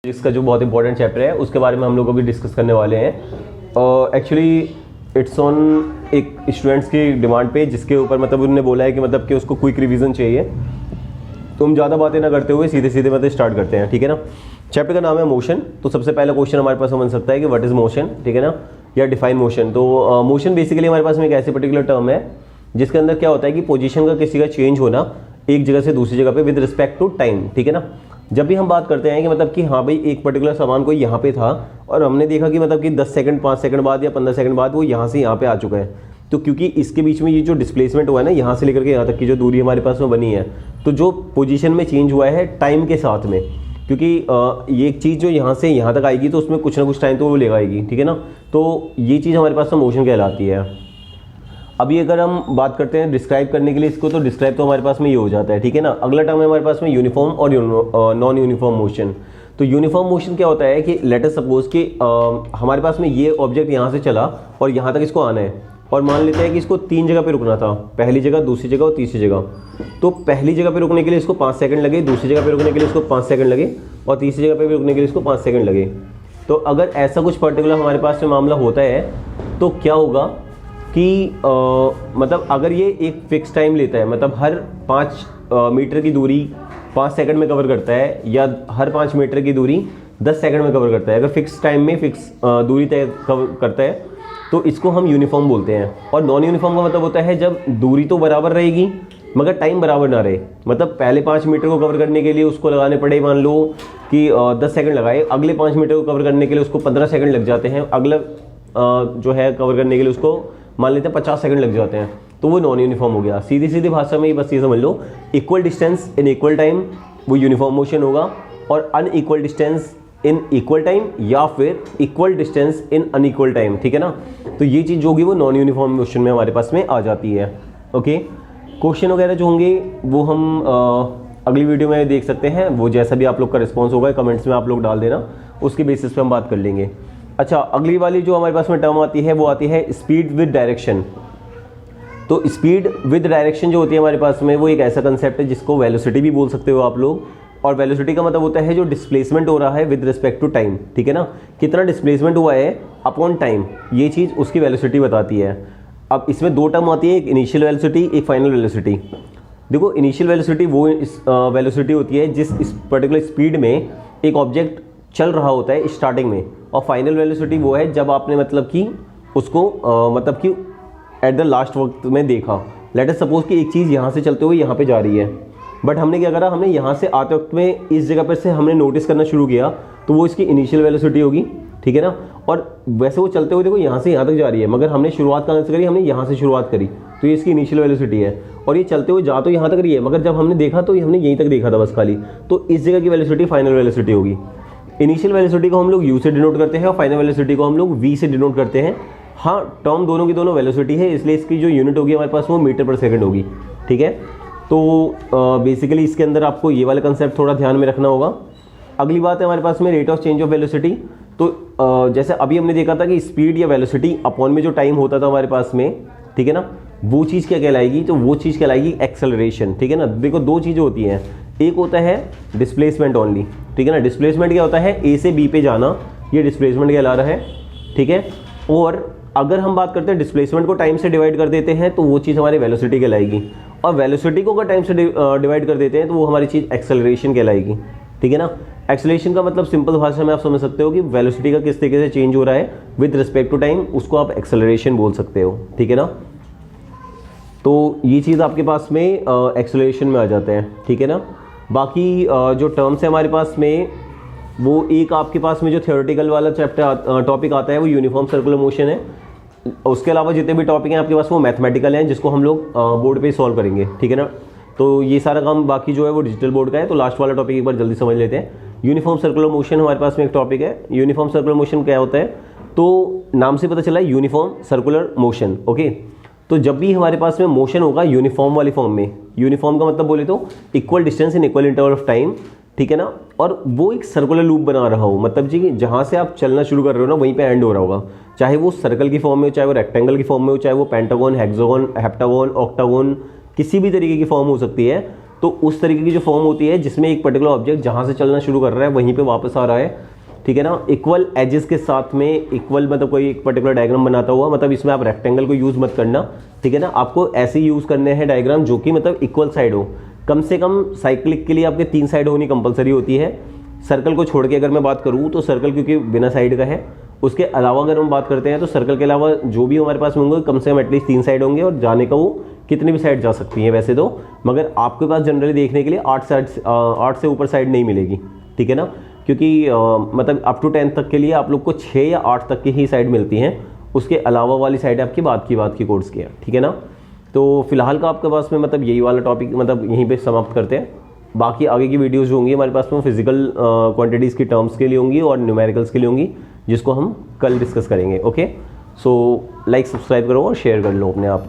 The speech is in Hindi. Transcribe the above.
इसका जो बहुत इंपॉर्टेंट चैप्टर है उसके बारे में हम लोग अभी डिस्कस करने वाले हैं। एक्चुअली इट्स ऑन एक स्टूडेंट्स की डिमांड पे, जिसके ऊपर मतलब उन्होंने बोला है कि मतलब कि उसको क्विक रिवीजन चाहिए। तो हम ज़्यादा बातें ना करते हुए सीधे सीधे मतलब स्टार्ट करते हैं, ठीक है ना। चैप्टर का नाम है मोशन। तो सबसे पहला क्वेश्चन हमारे पास बन सकता है कि व्हाट इज मोशन, ठीक है ना, या डिफाइन मोशन। तो मोशन बेसिकली हमारे पास में एक ऐसी पर्टिकुलर टर्म है जिसके अंदर क्या होता है कि पोजीशन का किसी का चेंज होना एक जगह से दूसरी जगह पे विद रिस्पेक्ट टू टाइम, ठीक है ना। जब भी हम बात करते हैं कि मतलब कि हाँ भाई एक पर्टिकुलर सामान कोई यहाँ पे था और हमने देखा कि मतलब कि 10 सेकंड 5 सेकंड बाद या 15 सेकंड बाद वो यहाँ से यहाँ पे आ चुका है, तो क्योंकि इसके बीच में ये जो डिस्प्लेसमेंट हुआ है ना, यहाँ से लेकर के यहाँ तक की जो दूरी हमारे पास में बनी है, तो जो पोजीशन में चेंज हुआ है टाइम के साथ में, क्योंकि ये एक चीज़ जो यहाँ से यहाँ तक आएगी तो उसमें कुछ ना कुछ टाइम तो वो ले आएगी, ठीक है ना। तो ये चीज़ हमारे पास में मोशन कहलाती है। अभी अगर हम बात करते हैं डिस्क्राइब करने के लिए इसको, तो डिस्क्राइब तो हमारे पास में ये हो जाता है, ठीक है ना। अगला टर्म है हमारे पास में यूनिफॉर्म और नॉन यूनिफॉर्म मोशन। तो यूनिफॉर्म मोशन क्या होता है कि लेट अस सपोज कि हमारे पास में ये ऑब्जेक्ट यहाँ से चला और यहाँ तक इसको आना है, और मान लेते हैं कि इसको 3 जगह पे रुकना था, पहली जगह, दूसरी जगह और तीसरी जगह। तो पहली जगह पे रुकने के लिए इसको 5 सेकंड लगे, दूसरी जगह पे रुकने के लिए इसको 5 सेकंड लगे, और तीसरी जगह पे रुकने के लिए इसको 5 सेकंड लगे। तो अगर ऐसा कुछ पर्टिकुलर हमारे पास में मामला होता है तो क्या होगा कि मतलब अगर ये एक फिक्स टाइम लेता है, मतलब हर 5 मीटर की दूरी 5 सेकंड में कवर करता है, या हर 5 मीटर की दूरी 10 सेकंड में कवर करता है, अगर फिक्स टाइम में फिक्स दूरी तय कवर करता है, तो इसको हम यूनिफॉर्म बोलते हैं। और नॉन यूनिफॉर्म का मतलब होता है जब दूरी तो बराबर रहेगी मगर टाइम बराबर ना रहे। मतलब पहले 5 मीटर को कवर करने के लिए उसको लगाने पड़े, मान लो कि 10 सेकंड लगाए, अगले 5 मीटर को कवर करने के लिए उसको 15 सेकंड लग जाते हैं, अगला जो है कवर करने के लिए उसको मान लेते हैं 50 सेकंड लग जाते हैं, तो वो नॉन यूनिफॉर्म हो गया। सीधी सीधी भाषा में बस ये समझ लो, equal distance in equal time वो यूनिफॉर्म मोशन होगा, और unequal distance in equal time या फिर equal distance in unequal time, ठीक है ना। तो ये चीज़ जो होगी वो नॉन यूनिफॉर्म मोशन में हमारे पास में आ जाती है। ओके, क्वेश्चन वगैरह जो होंगे वो हम अगली वीडियो में देख सकते हैं। वो जैसा भी आप लोग का रिस्पॉन्स होगा कमेंट्स में आप लोग डाल देना, उसके बेसिस पे हम बात कर लेंगे। अच्छा, अगली वाली जो हमारे पास में टर्म आती है वो आती है स्पीड विद डायरेक्शन। तो स्पीड विद डायरेक्शन जो होती है हमारे पास में, वो एक ऐसा कंसेप्ट है जिसको वेलोसिटी भी बोल सकते हो आप लोग। और वेलोसिटी का मतलब होता है जो डिस्प्लेसमेंट हो रहा है विद रिस्पेक्ट टू टाइम, ठीक है ना। कितना डिस्प्लेसमेंट हुआ है अपॉन टाइम, ये चीज़ उसकी वेलोसिटी बताती है। अब इसमें 2 टर्म आती है, एक इनिशियल वेलोसिटी, एक फाइनल वेलोसिटी। देखो, इनिशियल वेलोसिटी वो वेलोसिटी होती है जिस इस पर्टिकुलर स्पीड में एक ऑब्जेक्ट चल रहा होता है स्टार्टिंग में, और फाइनल वेलोसिटी वो है जब आपने मतलब कि उसको मतलब कि एट द लास्ट वक्त में देखा। लेट अस सपोज कि एक चीज़ यहाँ से चलते हुए यहाँ पे जा रही है, बट हमने क्या करा, हमने यहाँ से आते वक्त में इस जगह पर से हमने नोटिस करना शुरू किया, तो वो इसकी इनिशियल वेलोसिटी होगी, ठीक है ना। और वैसे वो चलते हुए देखो यहाँ से यहाँ तक जा रही है, मगर हमने शुरुआत कहाँ से करी, हमने यहाँ से शुरुआत करी, तो ये इसकी इनिशियल वेलोसिटी है। और ये चलते हुए जा तो यहाँ तक रही है, मगर जब हमने देखा तो हमने यहीं तक देखा था बस खाली, तो इस जगह की वेलोसिटी फाइनल वेलोसिटी होगी। इनिशियल वेलोसिटी को हम लोग u से डिनोट करते हैं और फाइनल वेलोसिटी को हम लोग v से डिनोट करते हैं। हाँ, टर्म दोनों की दोनों वेलोसिटी है, इसलिए इसकी जो यूनिट होगी हमारे पास वो मीटर पर सेकंड होगी, ठीक है। तो बेसिकली इसके अंदर आपको ये वाला कंसेप्ट थोड़ा ध्यान में रखना होगा। अगली बात है हमारे पास में rate of change of velocity. तो जैसे अभी हमने देखा था कि स्पीड या वेलोसिटी अपॉन में जो टाइम होता था हमारे पास में, ठीक है ना, वो चीज़ क्या कहलाएगी, तो वो चीज़ कहलाएगी एक्सेलरेशन, ठीक है ना। देखो, 2 चीज़ें होती हैं, एक होता है डिस्प्लेसमेंट ओनली, ठीक है ना। डिस्प्लेसमेंट क्या होता है, ए से बी पे जाना, ये डिस्प्लेसमेंट कहला रहा है, ठीक है। और अगर हम बात करते हैं डिस्प्लेसमेंट को टाइम से डिवाइड कर देते हैं तो वो चीज़ हमारी वेलोसिटी कहलाएगी, और वेलोसिटी को अगर टाइम से डिवाइड कर देते हैं तो वो हमारी चीज़ एक्सेलरेशन कहलाएगी, ठीक है ना। एक्सेलरेशन का मतलब सिंपल भाषा में आप समझ सकते हो कि वेलोसिटी का किस तरीके से चेंज हो रहा है विद रिस्पेक्ट टू टाइम, उसको आप एक्सेलरेशन बोल सकते हो, ठीक है ना। तो ये चीज़ आपके पास में एक्सेलरेशन में आ जाते हैं, ठीक है ना। बाकी जो टर्म्स है हमारे पास में, वो एक आपके पास में जो थियोरेटिकल वाला चैप्टर टॉपिक आता है वो यूनिफॉर्म सर्कुलर मोशन है। उसके अलावा जितने भी टॉपिक हैं आपके पास वो मैथमेटिकल हैं, जिसको हम लोग बोर्ड पे सॉल्व करेंगे, ठीक है ना। तो ये सारा काम बाकी जो है वो डिजिटल बोर्ड का है। तो लास्ट वाला टॉपिक एक बार जल्दी समझ लेते हैं। यूनिफॉर्म सर्कुलर मोशन हमारे पास में एक टॉपिक है। यूनिफॉर्म सर्कुलर मोशन क्या होता है, तो नाम से पता चला है यूनिफॉर्म सर्कुलर मोशन, ओके। तो जब भी हमारे पास में मोशन होगा यूनिफॉर्म वाली फॉर्म में, यूनिफॉर्म का मतलब बोले तो equal distance in equal interval of time, ठीक है ना, और वो एक सर्कुलर लूप बना रहा हो, मतलब जी जहाँ से आप चलना शुरू कर रहे हो ना वहीं पे एंड हो रहा होगा, चाहे वो सर्कल की फॉर्म में हो, चाहे वो रेक्टेंगल की फॉर्म में हो, चाहे वो पेंटागन, हेक्सागन, हेप्टागन, ऑक्टागन, किसी भी तरीके की फॉर्म हो सकती है। तो उस तरीके की जो फॉर्म होती है जिसमें एक पर्टिकुलर ऑब्जेक्ट जहाँ से चलना शुरू कर रहा है वहीं पे वापस आ रहा है, ठीक है ना, इक्वल एजेस के साथ में इक्वल मतलब कोई एक पर्टिकुलर डायग्राम बनाता हुआ, मतलब इसमें आप रेक्टेंगल को यूज़ मत करना, ठीक है ना, आपको ऐसे यूज़ करने हैं डायग्राम जो कि मतलब इक्वल साइड हो। कम से कम साइक्लिक के लिए आपके 3 साइड होनी कंपलसरी होती है। सर्कल को छोड़ के अगर मैं बात करूँ तो सर्कल क्योंकि बिना साइड का है, उसके अलावा अगर हम बात करते हैं तो सर्कल के अलावा जो भी हमारे पास होंगे कम से कम एटलीस्ट 3 साइड होंगे, और जाने का वो कितनी भी साइड जा सकती हैं वैसे तो, मगर आपके पास जनरली देखने के लिए 8 से ऊपर साइड नहीं मिलेगी, ठीक है ना, क्योंकि मतलब अप टू 10 तक के लिए आप लोग को 6 या 8 तक की ही साइड मिलती हैं, उसके अलावा वाली साइड आपकी बात की कोर्स की है, ठीक है ना। तो फिलहाल का आपके पास में मतलब यही वाला टॉपिक मतलब यहीं पे समाप्त करते हैं। बाकी आगे की वीडियोस जो होंगी हमारे पास में फिजिकल क्वांटिटीज़ की टर्म्स के लिए होंगी और न्यूमेरिकल्स के लिए होंगी, जिसको हम कल डिस्कस करेंगे। ओके, सो लाइक सब्सक्राइब करो और शेयर कर लो अपने आप।